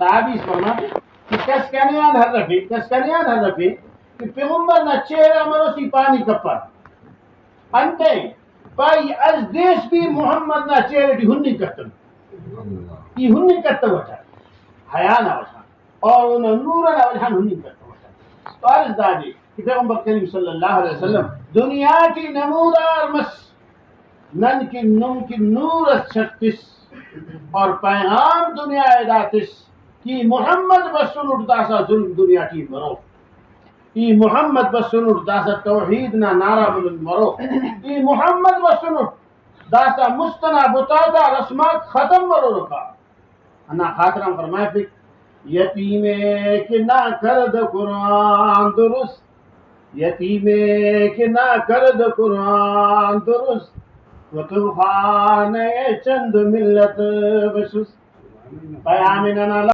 تعبیز فرماتے کہ کس کنیان ہر رفی کہ پیغمبر نہ چہرہ مروسی پانی کپر انتے پائی از دیش بھی محمد نہ چہرہ دی ہنی کرتن یہ ہنی کرتا وٹا حیا نہ وٹا اور انہوں نور نہ وجہ ہنی کرتا وٹا تو عرض دادی کہ پیغمبر کریم صلی اللہ علیہ وسلم دنیا کی نمودار مس نن کی نم کی نور چھتس اور پیغام دنیا داتس کہ محمد بسن ارداسا ظلم دنیا کی مرو ای محمد بسن ارداسا توحید نہ نعرہ بلند مرو ای محمد بسن داسا مستنا بتادا رسمات ختم مرو رکا انا خاطرہ فرمائے پھر یتیمے کہ نہ کرد قرآن درست یتیمے کہ نہ کرد قرآن درست وطب خانے چند ملت بسست پیامنا